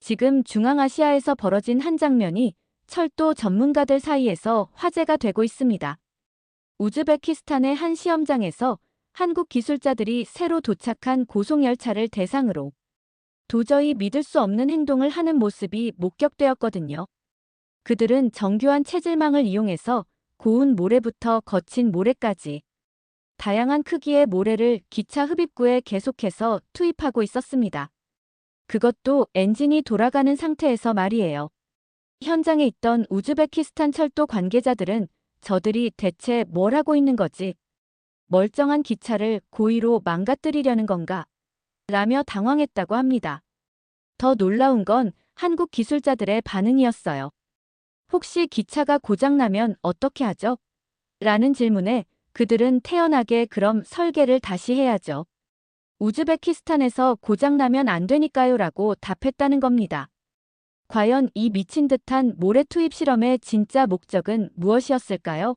지금 중앙아시아에서 벌어진 한 장면이 철도 전문가들 사이에서 화제가 되고 있습니다. 우즈베키스탄의 한 시험장에서 한국 기술자들이 새로 도착한 고속열차를 대상으로 도저히 믿을 수 없는 행동을 하는 모습이 목격되었거든요. 그들은 정교한 체질망을 이용해서 고운 모래부터 거친 모래까지 다양한 크기의 모래를 기차 흡입구에 계속해서 투입하고 있었습니다. 그것도 엔진이 돌아가는 상태에서 말이에요. 현장에 있던 우즈베키스탄 철도 관계자들은 저들이 대체 뭘 하고 있는 거지? 멀쩡한 기차를 고의로 망가뜨리려는 건가? 라며 당황했다고 합니다. 더 놀라운 건 한국 기술자들의 반응이었어요. 혹시 기차가 고장나면 어떻게 하죠? 라는 질문에 그들은 태연하게 그럼 설계를 다시 해야죠. 우즈베키스탄에서 고장나면 안 되니까요 라고 답했다는 겁니다. 과연 이 미친 듯한 모래 투입 실험의 진짜 목적은 무엇이었을까요?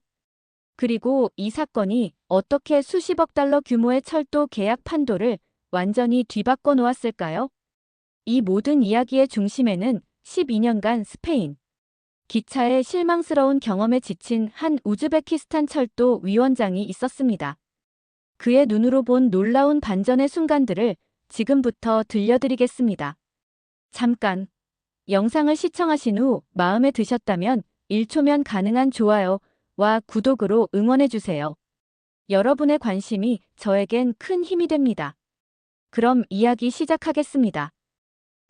그리고 이 사건이 어떻게 수십억 달러 규모의 철도 계약 판도를 완전히 뒤바꿔 놓았을까요? 이 모든 이야기의 중심에는 12년간 스페인 기차의 실망스러운 경험에 지친 한 우즈베키스탄 철도 위원장이 있었습니다. 그의 눈으로 본 놀라운 반전의 순간들을 지금부터 들려드리겠습니다. 잠깐 영상을 시청하신 후 마음에 드셨다면 1초면 가능한 좋아요와 구독으로 응원해주세요. 여러분의 관심이 저에겐 큰 힘이 됩니다. 그럼 이야기 시작하겠습니다.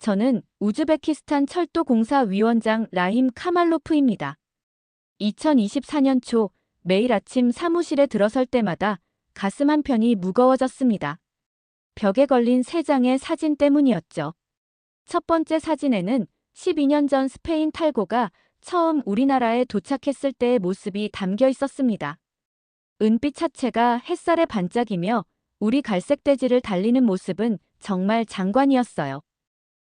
저는 우즈베키스탄 철도공사 위원장 라힘 카말로프입니다. 2024년 초 매일 아침 사무실에 들어설 때마다 가슴 한편이 무거워졌습니다. 벽에 걸린 3장의 사진 때문이었죠. 첫 번째 사진에는 12년 전 스페인 탈고가 처음 우리나라에 도착했을 때의 모습이 담겨 있었습니다. 은빛 차체가 햇살에 반짝이며 우리 갈색 대지를 달리는 모습은 정말 장관이었어요.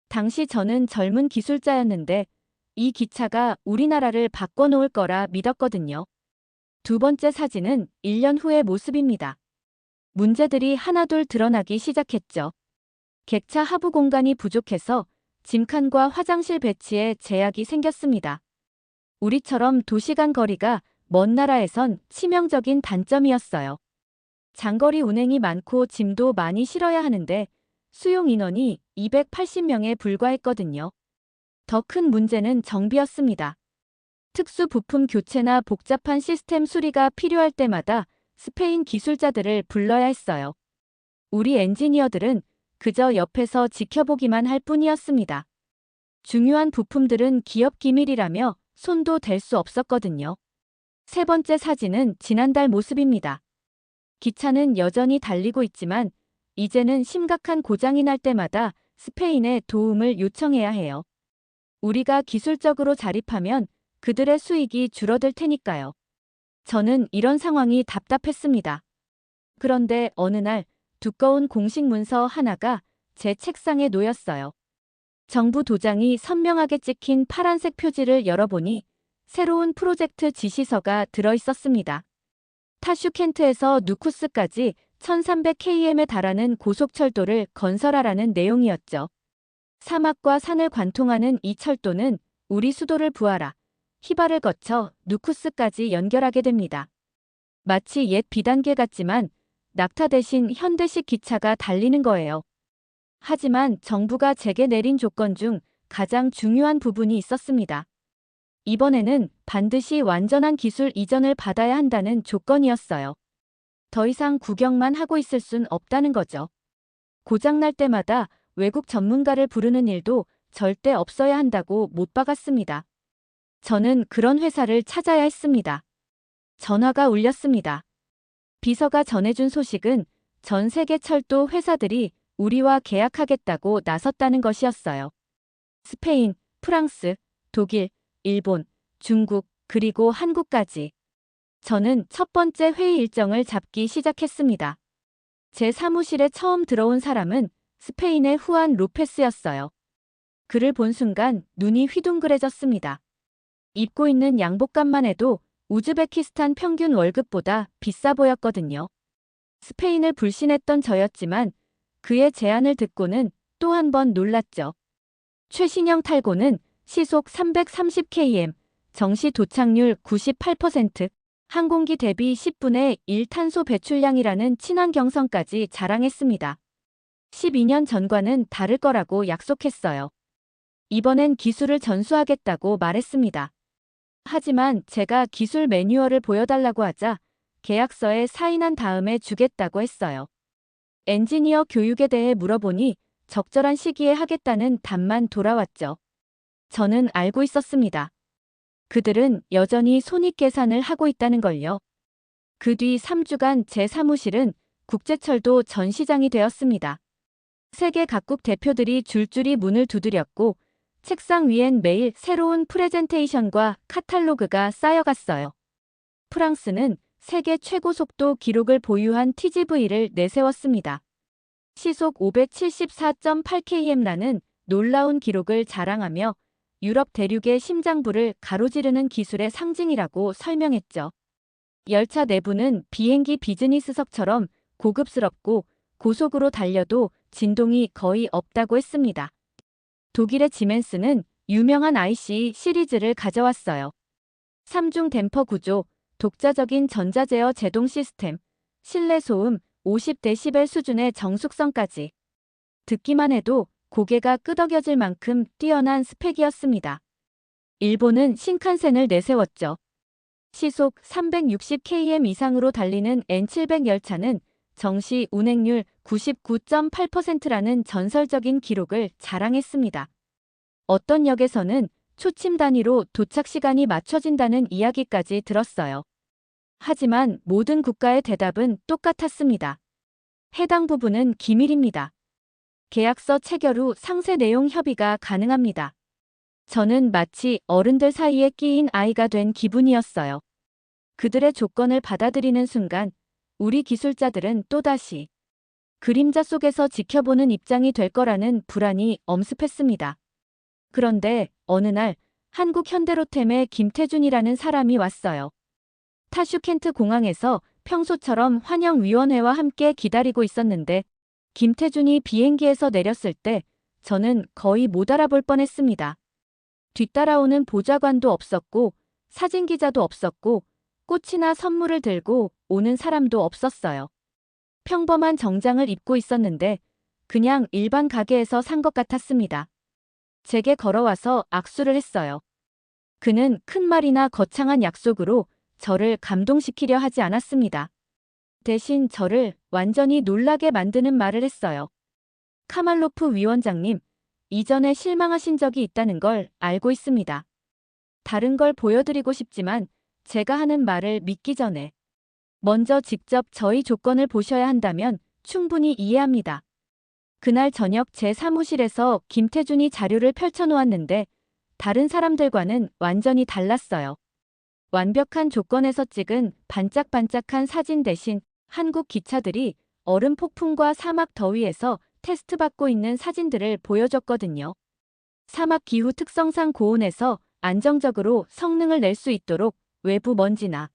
당시 저는 젊은 기술자였는데 이 기차가 우리나라를 바꿔놓을 거라 믿었거든요. 두 번째 사진은 1년 후의 모습입니다. 문제들이 하나둘 드러나기 시작했죠. 객차 하부 공간이 부족해서 짐칸과 화장실 배치에 제약이 생겼습니다. 우리처럼 도시간 거리가 먼 나라에선 치명적인 단점이었어요. 장거리 운행이 많고 짐도 많이 실어야 하는데 수용 인원이 280명에 불과했거든요. 더 큰 문제는 정비였습니다. 특수 부품 교체나 복잡한 시스템 수리가 필요할 때마다 스페인 기술자들을 불러야 했어요. 우리 엔지니어들은 그저 옆에서 지켜보기만 할 뿐이었습니다. 중요한 부품들은 기업 기밀이라며 손도 댈 수 없었거든요. 세 번째 사진은 지난달 모습입니다. 기차는 여전히 달리고 있지만 이제는 심각한 고장이 날 때마다 스페인에 도움을 요청해야 해요. 우리가 기술적으로 자립하면 그들의 수익이 줄어들 테니까요. 저는 이런 상황이 답답했습니다. 그런데 어느 날 두꺼운 공식 문서 하나가 제 책상에 놓였어요. 정부 도장이 선명하게 찍힌 파란색 표지를 열어보니 새로운 프로젝트 지시서가 들어있었습니다. 타슈켄트에서 누쿠스까지 1300km에 달하는 고속철도를 건설하라는 내용이었죠. 사막과 산을 관통하는 이 철도는 우리 수도를 부하라, 히바를 거쳐 누쿠스까지 연결하게 됩니다. 마치 옛 비단계 같지만 낙타 대신 현대식 기차가 달리는 거예요. 하지만 정부가 제게 내린 조건 중 가장 중요한 부분이 있었습니다. 이번에는 반드시 완전한 기술 이전을 받아야 한다는 조건이었어요. 더 이상 구경만 하고 있을 순 없다는 거죠. 고장날 때마다 외국 전문가를 부르는 일도 절대 없어야 한다고 못 박았습니다. 저는 그런 회사를 찾아야 했습니다. 전화가 울렸습니다. 비서가 전해준 소식은 전 세계 철도 회사들이 우리와 계약하겠다고 나섰다는 것이었어요. 스페인, 프랑스, 독일, 일본, 중국, 그리고 한국까지. 저는 첫 번째 회의 일정을 잡기 시작했습니다. 제 사무실에 처음 들어온 사람은 스페인의 후안 로페스였어요. 그를 본 순간 눈이 휘둥그레졌습니다. 입고 있는 양복감만 해도 우즈베키스탄 평균 월급보다 비싸 보였거든요. 스페인을 불신했던 저였지만 그의 제안을 듣고는 또 한 번 놀랐죠. 최신형 탈고는 시속 330km, 정시 도착률 98%, 항공기 대비 10분의 1 탄소 배출량이라는 친환경성까지 자랑했습니다. 12년 전과는 다를 거라고 약속했어요. 이번엔 기술을 전수하겠다고 말했습니다. 하지만 제가 기술 매뉴얼을 보여달라고 하자 계약서에 사인한 다음에 주겠다고 했어요. 엔지니어 교육에 대해 물어보니 적절한 시기에 하겠다는 답만 돌아왔죠. 저는 알고 있었습니다. 그들은 여전히 손익계산을 하고 있다는 걸요. 그 뒤 3주간 제 사무실은 국제철도 전시장이 되었습니다. 세계 각국 대표들이 줄줄이 문을 두드렸고 책상 위엔 매일 새로운 프레젠테이션과 카탈로그가 쌓여갔어요. 프랑스는 세계 최고 속도 기록을 보유한 TGV를 내세웠습니다. 시속 574.8km라는 놀라운 기록을 자랑하며 유럽 대륙의 심장부를 가로지르는 기술의 상징이라고 설명했죠. 열차 내부는 비행기 비즈니스석처럼 고급스럽고 고속으로 달려도 진동이 거의 없다고 했습니다. 독일의 지멘스는 유명한 IC 시리즈를 가져왔어요. 3중 댐퍼 구조, 독자적인 전자제어 제동 시스템, 실내 소음 50데시벨 수준의 정숙성까지. 듣기만 해도 고개가 끄덕여질 만큼 뛰어난 스펙이었습니다. 일본은 신칸센을 내세웠죠. 시속 360km 이상으로 달리는 N700 열차는 정시 운행률 99.8%라는 전설적인 기록을 자랑했습니다. 어떤 역에서는 초침 단위로 도착 시간이 맞춰진다는 이야기까지 들었어요. 하지만 모든 국가의 대답은 똑같았습니다. 해당 부분은 기밀입니다. 계약서 체결 후 상세 내용 협의가 가능합니다. 저는 마치 어른들 사이에 끼인 아이가 된 기분이었어요. 그들의 조건을 받아들이는 순간 우리 기술자들은 또다시 그림자 속에서 지켜보는 입장이 될 거라는 불안이 엄습했습니다. 그런데 어느 날 한국 현대로템의 김태준이라는 사람이 왔어요. 타슈켄트 공항에서 평소처럼 환영위원회와 함께 기다리고 있었는데 김태준이 비행기에서 내렸을 때 저는 거의 못 알아볼 뻔했습니다. 뒤따라오는 보좌관도 없었고 사진기자도 없었고 꽃이나 선물을 들고 오는 사람도 없었어요. 평범한 정장을 입고 있었는데 그냥 일반 가게에서 산 것 같았습니다. 제게 걸어와서 악수를 했어요. 그는 큰 말이나 거창한 약속으로 저를 감동시키려 하지 않았습니다. 대신 저를 완전히 놀라게 만드는 말을 했어요. 카말로프 위원장님, 이전에 실망하신 적이 있다는 걸 알고 있습니다. 다른 걸 보여드리고 싶지만 제가 하는 말을 믿기 전에 먼저 직접 저희 조건을 보셔야 한다면 충분히 이해합니다. 그날 저녁 제 사무실에서 김태준이 자료를 펼쳐놓았는데 다른 사람들과는 완전히 달랐어요. 완벽한 조건에서 찍은 반짝반짝한 사진 대신 한국 기차들이 얼음 폭풍과 사막 더위에서 테스트받고 있는 사진들을 보여줬거든요. 사막 기후 특성상 고온에서 안정적으로 성능을 낼 수 있도록 외부 먼지나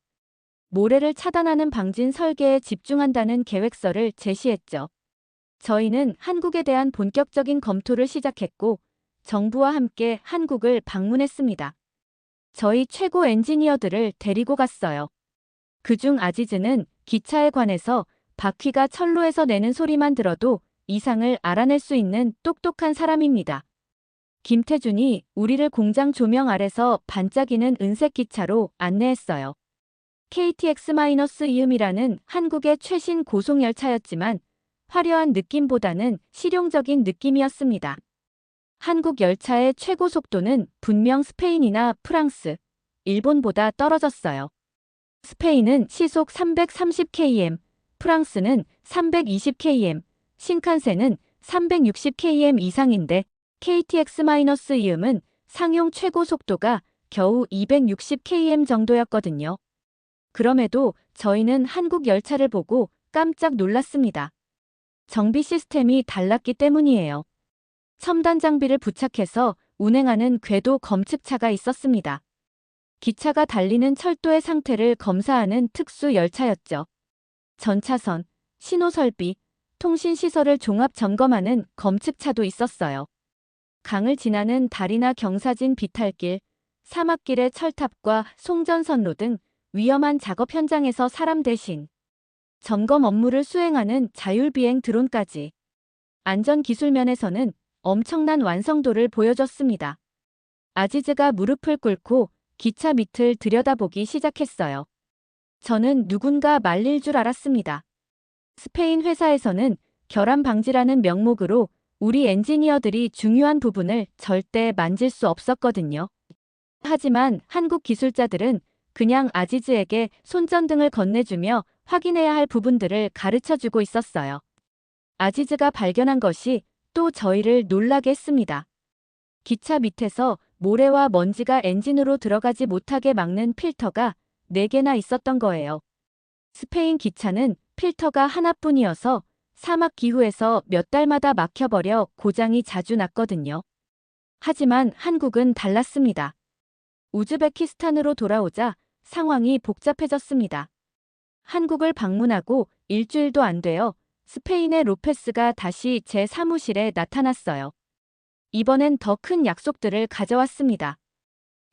모래를 차단하는 방진 설계에 집중한다는 계획서를 제시했죠. 저희는 한국에 대한 본격적인 검토를 시작했고 정부와 함께 한국을 방문했습니다. 저희 최고 엔지니어들을 데리고 갔어요. 그중 아지즈는 기차에 관해서 바퀴가 철로에서 내는 소리만 들어도 이상을 알아낼 수 있는 똑똑한 사람입니다. 김태준이 우리를 공장 조명 아래서 반짝이는 은색 기차로 안내했어요. KTX-이음이라는 한국의 최신 고속열차였지만 화려한 느낌보다는 실용적인 느낌이었습니다. 한국 열차의 최고 속도는 분명 스페인이나 프랑스, 일본보다 떨어졌어요. 스페인은 시속 330km, 프랑스는 320km, 신칸센은 360km 이상인데 KTX-이음은 상용 최고 속도가 겨우 260km 정도였거든요. 그럼에도 저희는 한국 열차를 보고 깜짝 놀랐습니다. 정비 시스템이 달랐기 때문이에요. 첨단 장비를 부착해서 운행하는 궤도 검측차가 있었습니다. 기차가 달리는 철도의 상태를 검사하는 특수 열차였죠. 전차선, 신호 설비, 통신 시설을 종합 점검하는 검측차도 있었어요. 강을 지나는 다리나 경사진 비탈길, 사막길의 철탑과 송전선로 등 위험한 작업 현장에서 사람 대신 점검 업무를 수행하는 자율비행 드론까지 안전 기술 면에서는 엄청난 완성도를 보여줬습니다. 아지즈가 무릎을 꿇고 기차 밑을 들여다보기 시작했어요. 저는 누군가 말릴 줄 알았습니다. 스페인 회사에서는 결함 방지라는 명목으로 우리 엔지니어들이 중요한 부분을 절대 만질 수 없었거든요. 하지만 한국 기술자들은 그냥 아지즈에게 손전등을 건네주며 확인해야 할 부분들을 가르쳐주고 있었어요. 아지즈가 발견한 것이 또 저희를 놀라게 했습니다. 기차 밑에서 모래와 먼지가 엔진으로 들어가지 못하게 막는 필터가 4개나 있었던 거예요. 스페인 기차는 필터가 하나뿐이어서 사막 기후에서 몇 달마다 막혀버려 고장이 자주 났거든요. 하지만 한국은 달랐습니다. 우즈베키스탄으로 돌아오자 상황이 복잡해졌습니다. 한국을 방문하고 일주일도 안 되어 스페인의 로페스가 다시 제 사무실에 나타났어요. 이번엔 더 큰 약속들을 가져왔습니다.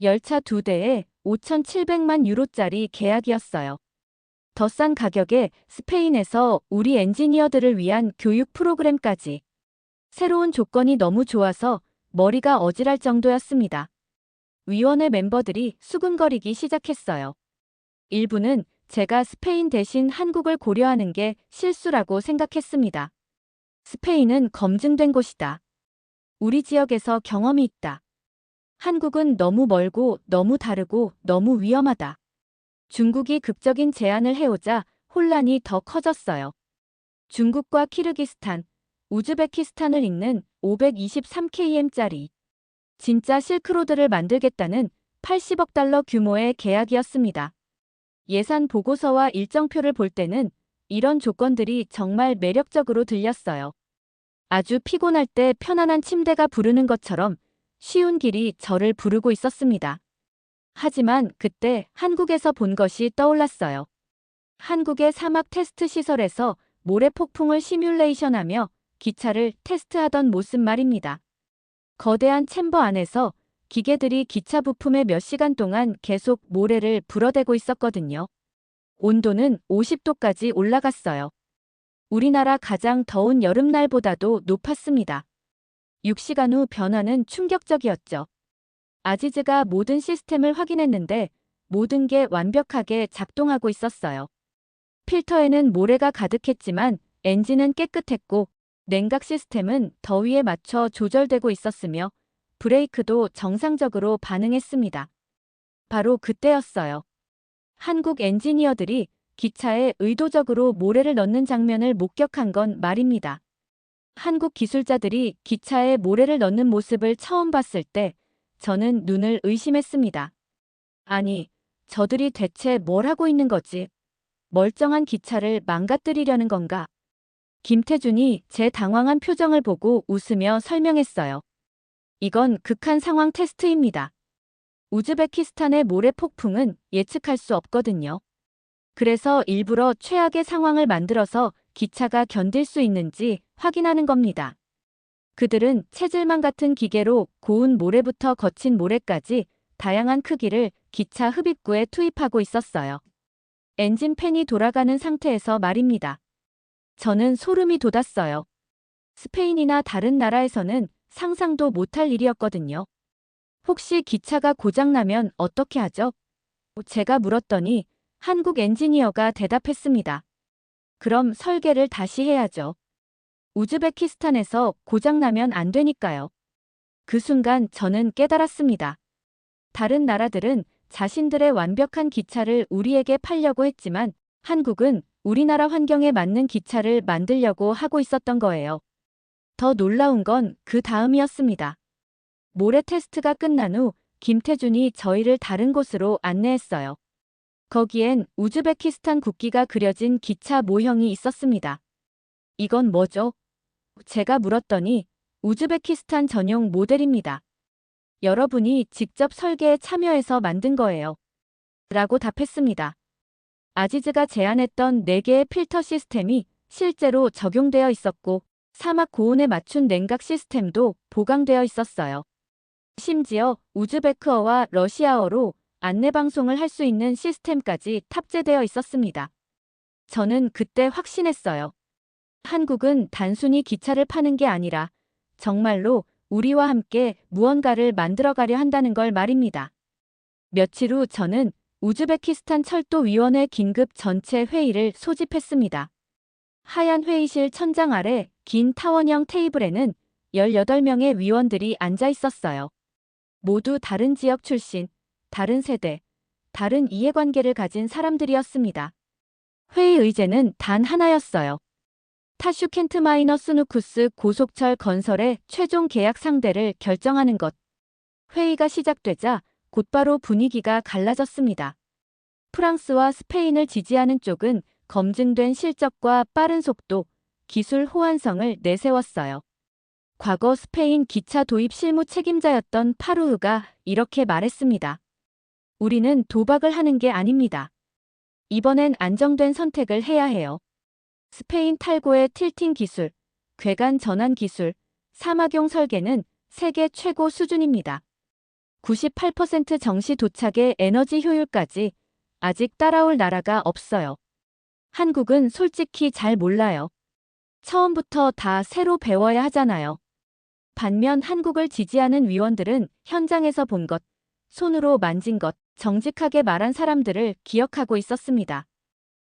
열차 2대에 5,700만 유로짜리 계약이었어요. 더 싼 가격에 스페인에서 우리 엔지니어들을 위한 교육 프로그램까지. 새로운 조건이 너무 좋아서 머리가 어지랄 정도였습니다. 위원회 멤버들이 수근거리기 시작했어요. 일부는 제가 스페인 대신 한국을 고려하는 게 실수라고 생각했습니다. 스페인은 검증된 곳이다. 우리 지역에서 경험이 있다. 한국은 너무 멀고 너무 다르고 너무 위험하다. 중국이 극적인 제안을 해오자 혼란이 더 커졌어요. 중국과 키르기스탄, 우즈베키스탄을 잇는 523km짜리 진짜 실크로드를 만들겠다는 80억 달러 규모의 계약이었습니다. 예산 보고서와 일정표를 볼 때는 이런 조건들이 정말 매력적으로 들렸어요. 아주 피곤할 때 편안한 침대가 부르는 것처럼 쉬운 길이 저를 부르고 있었습니다. 하지만 그때 한국에서 본 것이 떠올랐어요. 한국의 사막 테스트 시설에서 모래 폭풍을 시뮬레이션하며 기차를 테스트하던 모습 말입니다. 거대한 챔버 안에서 기계들이 기차 부품에 몇 시간 동안 계속 모래를 불어대고 있었거든요. 온도는 50도까지 올라갔어요. 우리나라 가장 더운 여름날보다도 높았습니다. 6시간 후 변화는 충격적이었죠. 아지즈가 모든 시스템을 확인했는데 모든 게 완벽하게 작동하고 있었어요. 필터에는 모래가 가득했지만 엔진은 깨끗했고 냉각 시스템은 더위에 맞춰 조절되고 있었으며 브레이크도 정상적으로 반응했습니다. 바로 그때였어요. 한국 엔지니어들이 기차에 의도적으로 모래를 넣는 장면을 목격한 건 말입니다. 한국 기술자들이 기차에 모래를 넣는 모습을 처음 봤을 때 저는 눈을 의심했습니다. 아니, 저들이 대체 뭘 하고 있는 거지? 멀쩡한 기차를 망가뜨리려는 건가? 김태준이 제 당황한 표정을 보고 웃으며 설명했어요. 이건 극한 상황 테스트입니다. 우즈베키스탄의 모래 폭풍은 예측할 수 없거든요. 그래서 일부러 최악의 상황을 만들어서 기차가 견딜 수 있는지 확인하는 겁니다. 그들은 체질망 같은 기계로 고운 모래부터 거친 모래까지 다양한 크기를 기차 흡입구에 투입하고 있었어요. 엔진 팬이 돌아가는 상태에서 말입니다. 저는 소름이 돋았어요. 스페인이나 다른 나라에서는 상상도 못할 일이었거든요. 혹시 기차가 고장나면 어떻게 하죠? 제가 물었더니 한국 엔지니어가 대답했습니다. 그럼 설계를 다시 해야죠. 우즈베키스탄에서 고장나면 안 되니까요. 그 순간 저는 깨달았습니다. 다른 나라들은 자신들의 완벽한 기차를 우리에게 팔려고 했지만 한국은 우리나라 환경에 맞는 기차를 만들려고 하고 있었던 거예요. 더 놀라운 건 그 다음이었습니다. 모래 테스트가 끝난 후 김태준이 저희를 다른 곳으로 안내했어요. 거기엔 우즈베키스탄 국기가 그려진 기차 모형이 있었습니다. 이건 뭐죠? 제가 물었더니 우즈베키스탄 전용 모델입니다. 여러분이 직접 설계에 참여해서 만든 거예요. 라고 답했습니다. 아지즈가 제안했던 4개의 필터 시스템이 실제로 적용되어 있었고 사막 고온에 맞춘 냉각 시스템도 보강되어 있었어요. 심지어 우즈베크어와 러시아어로 안내방송을 할 수 있는 시스템까지 탑재되어 있었습니다. 저는 그때 확신했어요. 한국은 단순히 기차를 파는 게 아니라 정말로 우리와 함께 무언가를 만들어가려 한다는 걸 말입니다. 며칠 후 저는 우즈베키스탄 철도위원회 긴급 전체 회의를 소집했습니다. 하얀 회의실 천장 아래 긴 타원형 테이블에는 18명의 위원들이 앉아 있었어요. 모두 다른 지역 출신, 다른 세대, 다른 이해관계를 가진 사람들이었습니다. 회의 의제는 단 하나였어요. 타슈켄트 마이너스누쿠스 고속철 건설의 최종 계약 상대를 결정하는 것. 회의가 시작되자 곧바로 분위기가 갈라졌습니다. 프랑스와 스페인을 지지하는 쪽은 검증된 실적과 빠른 속도, 기술 호환성을 내세웠어요. 과거 스페인 기차 도입 실무 책임자였던 파루흐가 이렇게 말했습니다. 우리는 도박을 하는 게 아닙니다. 이번엔 안정된 선택을 해야 해요. 스페인 탈고의 틸팅 기술, 궤관 전환 기술, 사막용 설계는 세계 최고 수준입니다. 98% 정시 도착의 에너지 효율까지 아직 따라올 나라가 없어요. 한국은 솔직히 잘 몰라요. 처음부터 다 새로 배워야 하잖아요. 반면 한국을 지지하는 위원들은 현장에서 본 것, 손으로 만진 것, 정직하게 말한 사람들을 기억하고 있었습니다.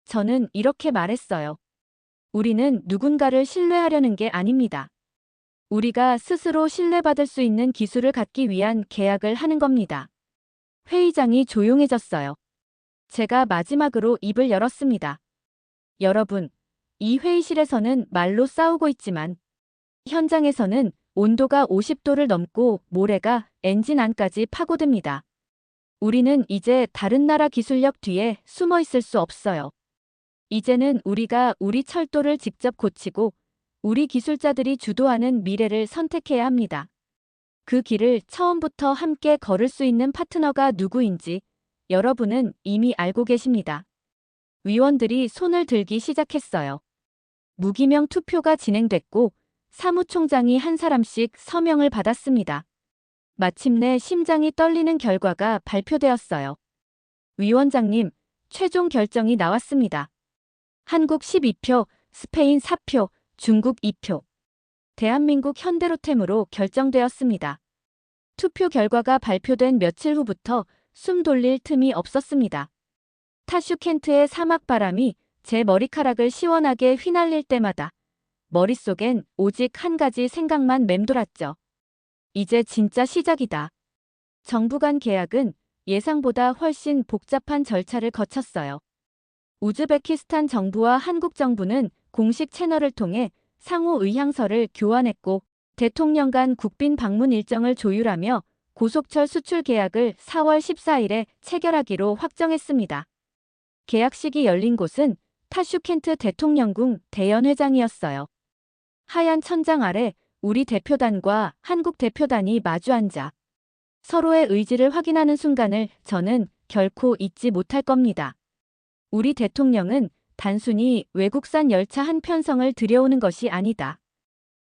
저는 이렇게 말했어요. 우리는 누군가를 신뢰하려는 게 아닙니다. 우리가 스스로 신뢰받을 수 있는 기술을 갖기 위한 계약을 하는 겁니다. 회의장이 조용해졌어요. 제가 마지막으로 입을 열었습니다. 여러분, 이 회의실에서는 말로 싸우고 있지만 현장에서는 온도가 50도를 넘고 모래가 엔진 안까지 파고듭니다. 우리는 이제 다른 나라 기술력 뒤에 숨어 있을 수 없어요. 이제는 우리가 우리 철도를 직접 고치고 우리 기술자들이 주도하는 미래를 선택해야 합니다. 그 길을 처음부터 함께 걸을 수 있는 파트너가 누구인지 여러분은 이미 알고 계십니다. 위원들이 손을 들기 시작했어요. 무기명 투표가 진행됐고 사무총장이 한 사람씩 서명을 받았습니다. 마침내 심장이 떨리는 결과가 발표되었어요. 위원장님, 최종 결정이 나왔습니다. 한국 12표, 스페인 4표, 중국 2표. 대한민국 현대로템으로 결정되었습니다. 투표 결과가 발표된 며칠 후부터 숨 돌릴 틈이 없었습니다. 타슈켄트의 사막바람이 제 머리카락을 시원하게 휘날릴 때마다 머릿속엔 오직 한 가지 생각만 맴돌았죠. 이제 진짜 시작이다. 정부 간 계약은 예상보다 훨씬 복잡한 절차를 거쳤어요. 우즈베키스탄 정부와 한국 정부는 공식 채널을 통해 상호 의향서를 교환했고 대통령 간 국빈 방문 일정을 조율하며 고속철 수출 계약을 4월 14일에 체결하기로 확정했습니다. 계약식이 열린 곳은 타슈켄트 대통령궁 대연회장이었어요. 하얀 천장 아래 우리 대표단과 한국 대표단이 마주 앉아 서로의 의지를 확인하는 순간을 저는 결코 잊지 못할 겁니다. 우리 대통령은 단순히 외국산 열차 한 편성을 들여오는 것이 아니다.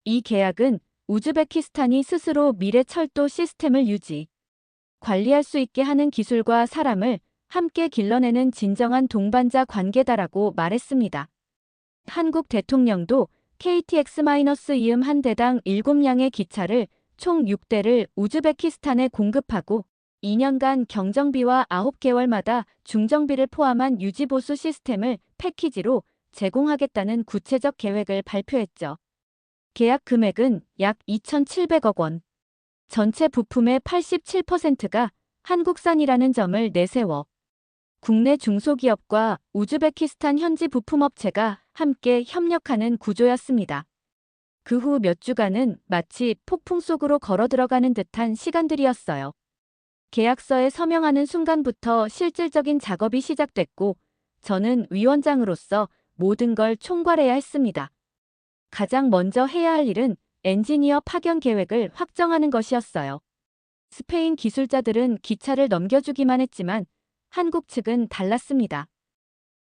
이 계약은 우즈베키스탄이 스스로 미래 철도 시스템을 유지, 관리할 수 있게 하는 기술과 사람을 함께 길러내는 진정한 동반자 관계다라고 말했습니다. 한국 대통령도 KTX-2 한 대당 7량의 기차를 총 6대를 우즈베키스탄에 공급하고 2년간 경정비와 9개월마다 중정비를 포함한 유지보수 시스템을 패키지로 제공하겠다는 구체적 계획을 발표했죠. 계약 금액은 약 2,700억 원. 전체 부품의 87%가 한국산이라는 점을 내세워 국내 중소기업과 우즈베키스탄 현지 부품업체가 함께 협력하는 구조였습니다. 그 후 몇 주간은 마치 폭풍 속으로 걸어 들어가는 듯한 시간들이었어요. 계약서에 서명하는 순간부터 실질적인 작업이 시작됐고 저는 위원장으로서 모든 걸 총괄해야 했습니다. 가장 먼저 해야 할 일은 엔지니어 파견 계획을 확정하는 것이었어요. 스페인 기술자들은 기차를 넘겨주기만 했지만 한국 측은 달랐습니다.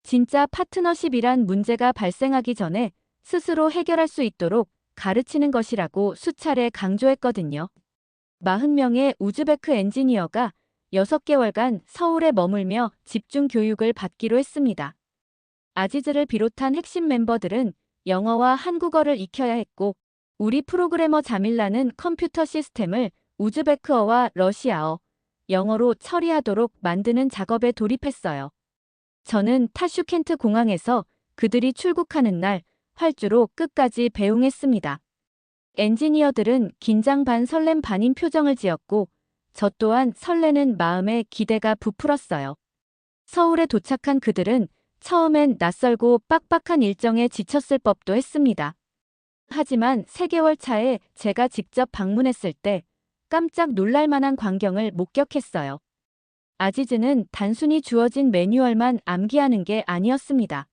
진짜 파트너십이란 문제가 발생하기 전에 스스로 해결할 수 있도록 가르치는 것이라고 수차례 강조했거든요. 40명의 우즈베크 엔지니어가 6개월간 서울에 머물며 집중 교육을 받기로 했습니다. 아지즈를 비롯한 핵심 멤버들은 영어와 한국어를 익혀야 했고, 우리 프로그래머 자밀라는 컴퓨터 시스템을 우즈베크어와 러시아어, 영어로 처리하도록 만드는 작업에 돌입했어요. 저는 타슈켄트 공항에서 그들이 출국하는 날 활주로 끝까지 배웅했습니다. 엔지니어들은 긴장 반 설렘 반인 표정을 지었고, 저 또한 설레는 마음에 기대가 부풀었어요. 서울에 도착한 그들은 처음엔 낯설고 빡빡한 일정에 지쳤을 법도 했습니다. 하지만 3개월 차에 제가 직접 방문했을 때 깜짝 놀랄 만한 광경을 목격했어요. 아지즈는 단순히 주어진 매뉴얼만 암기하는 게 아니었습니다.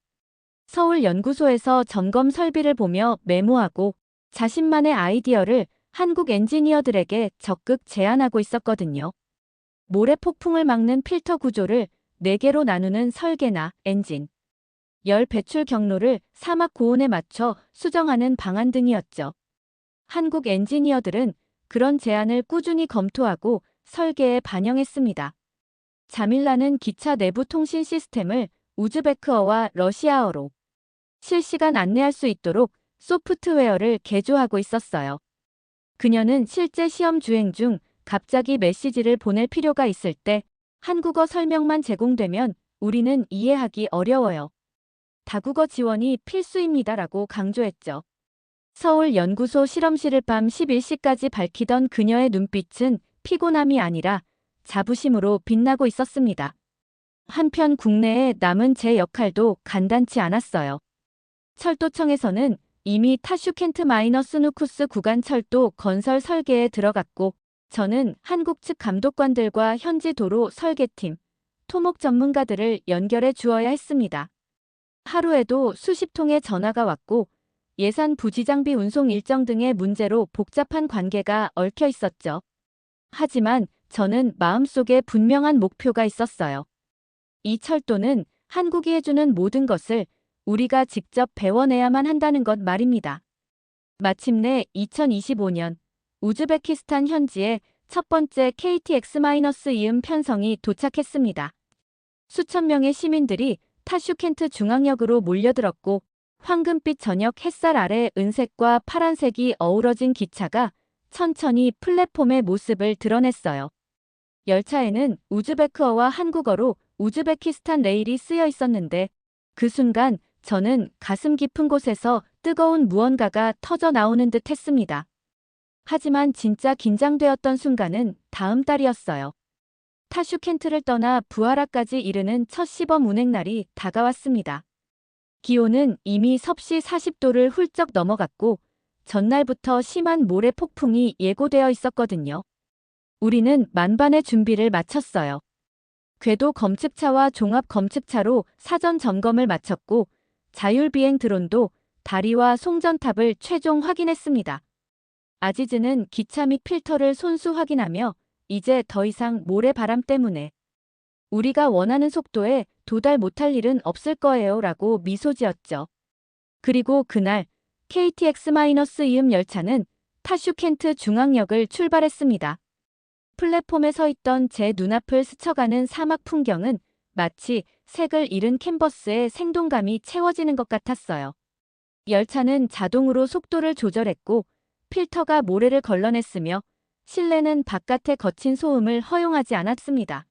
서울 연구소에서 점검 설비를 보며 메모하고 자신만의 아이디어를 한국 엔지니어들에게 적극 제안하고 있었거든요. 모래 폭풍을 막는 필터 구조를 4개로 나누는 설계나 엔진, 열 배출 경로를 사막 고온에 맞춰 수정하는 방안 등이었죠. 한국 엔지니어들은 그런 제안을 꾸준히 검토하고 설계에 반영했습니다. 자밀라는 기차 내부 통신 시스템을 우즈베크어와 러시아어로 실시간 안내할 수 있도록 소프트웨어를 개조하고 있었어요. 그녀는 실제 시험 주행 중 갑자기 메시지를 보낼 필요가 있을 때 한국어 설명만 제공되면 우리는 이해하기 어려워요. 다국어 지원이 필수입니다라고 강조했죠. 서울 연구소 실험실을 밤 11시까지 밝히던 그녀의 눈빛은 피곤함이 아니라 자부심으로 빛나고 있었습니다. 한편 국내에 남은 제 역할도 간단치 않았어요. 철도청에서는 이미 타슈켄트 마이너스누쿠스 구간 철도 건설 설계에 들어갔고, 저는 한국 측 감독관들과 현지 도로 설계팀, 토목 전문가들을 연결해 주어야 했습니다. 하루에도 수십 통의 전화가 왔고, 예산 부지 장비 운송 일정 등의 문제로 복잡한 관계가 얽혀 있었죠. 하지만 저는 마음속에 분명한 목표가 있었어요. 이 철도는 한국이 해주는 모든 것을 우리가 직접 배워내야만 한다는 것 말입니다. 마침내 2025년 우즈베키스탄 현지에 첫 번째 KTX-2음 편성이 도착했습니다. 수천 명의 시민들이 타슈켄트 중앙역으로 몰려들었고, 황금빛 저녁 햇살 아래 은색과 파란색이 어우러진 기차가 천천히 플랫폼의 모습을 드러냈어요. 열차에는 우즈베크어와 한국어로 우즈베키스탄 레일이 쓰여 있었는데, 그 순간 저는 가슴 깊은 곳에서 뜨거운 무언가가 터져 나오는 듯 했습니다. 하지만 진짜 긴장되었던 순간은 다음 달이었어요. 타슈켄트를 떠나 부하라까지 이르는 첫 시범 운행 날이 다가왔습니다. 기온은 이미 섭씨 40도를 훌쩍 넘어갔고, 전날부터 심한 모래 폭풍이 예고되어 있었거든요. 우리는 만반의 준비를 마쳤어요. 궤도 검측차와 종합 검측차로 사전 점검을 마쳤고, 자율비행 드론도 다리와 송전탑을 최종 확인했습니다. 아지즈는 기차 및 필터를 손수 확인하며 이제 더 이상 모래바람 때문에 우리가 원하는 속도에 도달 못할 일은 없을 거예요 라고 미소 지었죠. 그리고 그날 KTX-2음 열차는 타슈켄트 중앙역을 출발했습니다. 플랫폼에 서 있던 제 눈앞을 스쳐가는 사막 풍경은 마치 색을 잃은 캔버스에 생동감이 채워지는 것 같았어요. 열차는 자동으로 속도를 조절했고, 필터가 모래를 걸러냈으며 실내는 바깥의 거친 소음을 허용하지 않았습니다.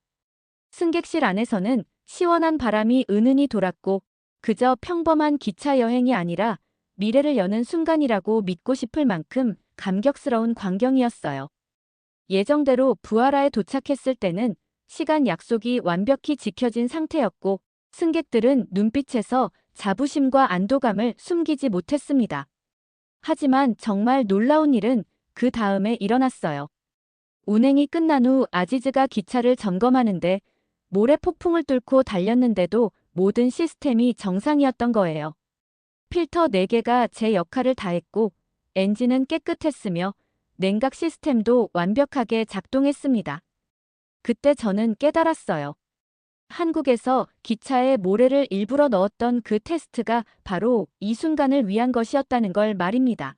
승객실 안에서는 시원한 바람이 은은히 돌았고, 그저 평범한 기차 여행이 아니라 미래를 여는 순간이라고 믿고 싶을 만큼 감격스러운 광경이었어요. 예정대로 부하라에 도착했을 때는 시간 약속이 완벽히 지켜진 상태였고, 승객들은 눈빛에서 자부심과 안도감을 숨기지 못했습니다. 하지만 정말 놀라운 일은 그 다음에 일어났어요. 운행이 끝난 후 아지즈가 기차를 점검하는데 모래 폭풍을 뚫고 달렸는데도 모든 시스템이 정상이었던 거예요. 필터 4개가 제 역할을 다했고, 엔진은 깨끗했으며 냉각 시스템도 완벽하게 작동했습니다. 그때 저는 깨달았어요. 한국에서 기차에 모래를 일부러 넣었던 그 테스트가 바로 이 순간을 위한 것이었다는 걸 말입니다.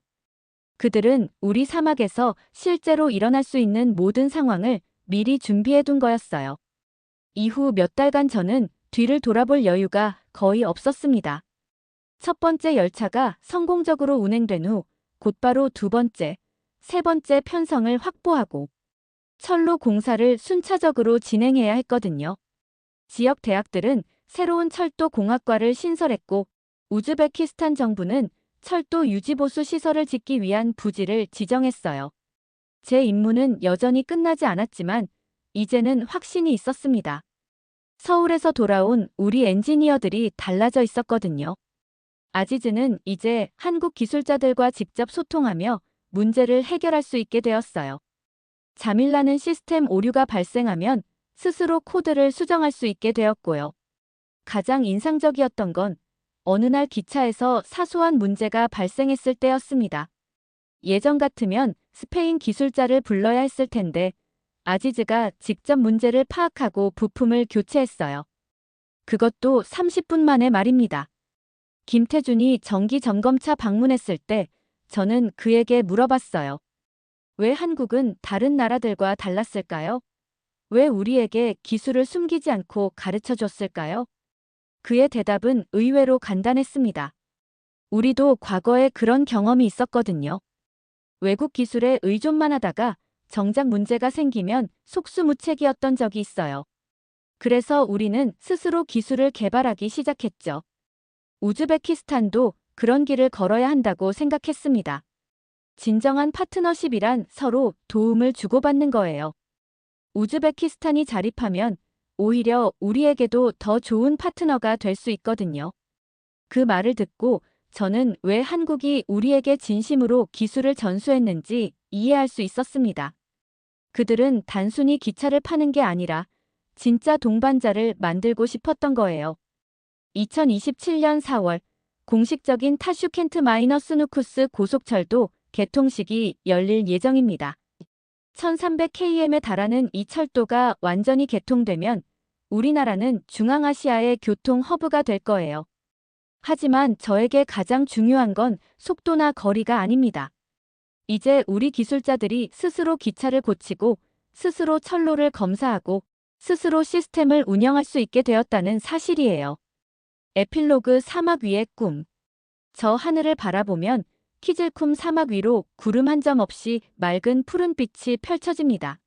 그들은 우리 사막에서 실제로 일어날 수 있는 모든 상황을 미리 준비해둔 거였어요. 이후 몇 달간 저는 뒤를 돌아볼 여유가 거의 없었습니다. 첫 번째 열차가 성공적으로 운행된 후 곧바로 두 번째, 세 번째 편성을 확보하고 철로 공사를 순차적으로 진행해야 했거든요. 지역 대학들은 새로운 철도 공학과를 신설했고 우즈베키스탄 정부는 철도 유지보수 시설을 짓기 위한 부지를 지정했어요. 제 임무는 여전히 끝나지 않았지만 이제는 확신이 있었습니다. 서울에서 돌아온 우리 엔지니어들이 달라져 있었거든요. 아지즈는 이제 한국 기술자들과 직접 소통하며 문제를 해결할 수 있게 되었어요. 자밀라는 시스템 오류가 발생하면 스스로 코드를 수정할 수 있게 되었고요. 가장 인상적이었던 건 어느 날 기차에서 사소한 문제가 발생했을 때였습니다. 예전 같으면 스페인 기술자를 불러야 했을 텐데 아지즈가 직접 문제를 파악하고 부품을 교체했어요. 그것도 30분 만에 말입니다. 김태준이 정기점검차 방문했을 때 저는 그에게 물어봤어요. 왜 한국은 다른 나라들과 달랐을까요? 왜 우리에게 기술을 숨기지 않고 가르쳐 줬을까요? 그의 대답은 의외로 간단했습니다. 우리도 과거에 그런 경험이 있었거든요. 외국 기술에 의존만 하다가 정작 문제가 생기면 속수무책이었던 적이 있어요. 그래서 우리는 스스로 기술을 개발하기 시작했죠. 우즈베키스탄도 그런 길을 걸어야 한다고 생각했습니다. 진정한 파트너십이란 서로 도움을 주고받는 거예요. 우즈베키스탄이 자립하면 오히려 우리에게도 더 좋은 파트너가 될 수 있거든요. 그 말을 듣고 저는 왜 한국이 우리에게 진심으로 기술을 전수했는지 이해할 수 있었습니다. 그들은 단순히 기차를 파는 게 아니라 진짜 동반자를 만들고 싶었던 거예요. 2027년 4월 공식적인 타슈켄트 마이너스 누쿠스 고속철도 개통식이 열릴 예정입니다. 1300km에 달하는 이 철도가 완전히 개통되면 우리나라는 중앙아시아의 교통 허브가 될 거예요. 하지만 저에게 가장 중요한 건 속도나 거리가 아닙니다. 이제 우리 기술자들이 스스로 기차를 고치고 스스로 철로를 검사하고 스스로 시스템을 운영할 수 있게 되었다는 사실이에요. 에필로그 사막 위의 꿈. 저 하늘을 바라보면 키질쿰 사막 위로 구름 한 점 없이 맑은 푸른빛이 펼쳐집니다.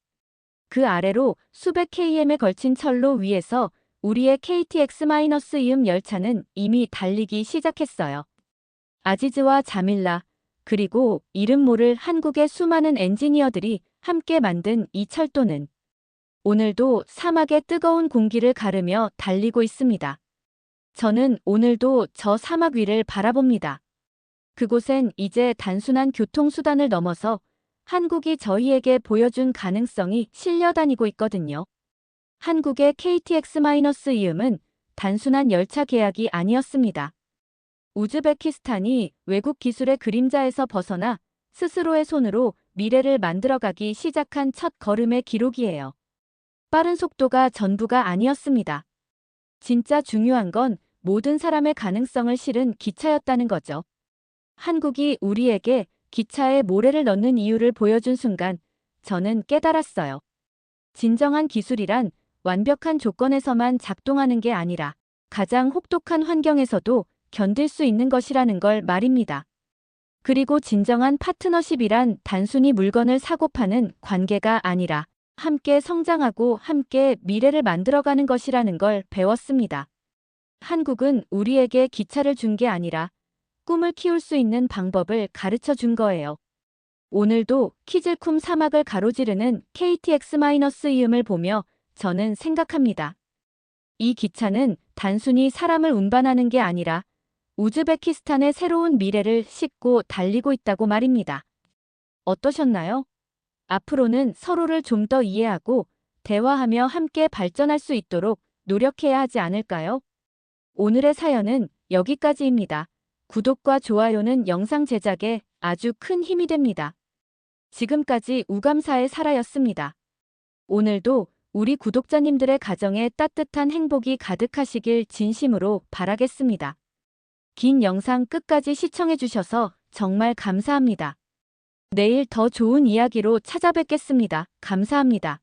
그 아래로 수백 km에 걸친 철로 위에서 우리의 KTX-이음 열차는 이미 달리기 시작했어요. 아지즈와 자밀라, 그리고 이름 모를 한국의 수많은 엔지니어들이 함께 만든 이 철도는 오늘도 사막의 뜨거운 공기를 가르며 달리고 있습니다. 저는 오늘도 저 사막 위를 바라봅니다. 그곳엔 이제 단순한 교통수단을 넘어서 한국이 저희에게 보여준 가능성이 실려다니고 있거든요. 한국의 KTX-이음은 단순한 열차 계약이 아니었습니다. 우즈베키스탄이 외국 기술의 그림자에서 벗어나 스스로의 손으로 미래를 만들어가기 시작한 첫 걸음의 기록이에요. 빠른 속도가 전부가 아니었습니다. 진짜 중요한 건 모든 사람의 가능성을 실은 기차였다는 거죠. 한국이 우리에게 기차에 모래를 넣는 이유를 보여준 순간 저는 깨달았어요. 진정한 기술이란 완벽한 조건에서만 작동하는 게 아니라 가장 혹독한 환경에서도 견딜 수 있는 것이라는 걸 말입니다. 그리고 진정한 파트너십이란 단순히 물건을 사고 파는 관계가 아니라 함께 성장하고 함께 미래를 만들어가는 것이라는 걸 배웠습니다. 한국은 우리에게 기차를 준 게 아니라 꿈을 키울 수 있는 방법을 가르쳐 준 거예요. 오늘도 키질쿰 사막을 가로지르는 KTX-이음을 보며 저는 생각합니다. 이 기차는 단순히 사람을 운반하는 게 아니라 우즈베키스탄의 새로운 미래를 싣고 달리고 있다고 말입니다. 어떠셨나요? 앞으로는 서로를 좀 더 이해하고 대화하며 함께 발전할 수 있도록 노력해야 하지 않을까요? 오늘의 사연은 여기까지입니다. 구독과 좋아요는 영상 제작에 아주 큰 힘이 됩니다. 지금까지 우감사의 사라였습니다. 오늘도 우리 구독자님들의 가정에 따뜻한 행복이 가득하시길 진심으로 바라겠습니다. 긴 영상 끝까지 시청해주셔서 정말 감사합니다. 내일 더 좋은 이야기로 찾아뵙겠습니다. 감사합니다.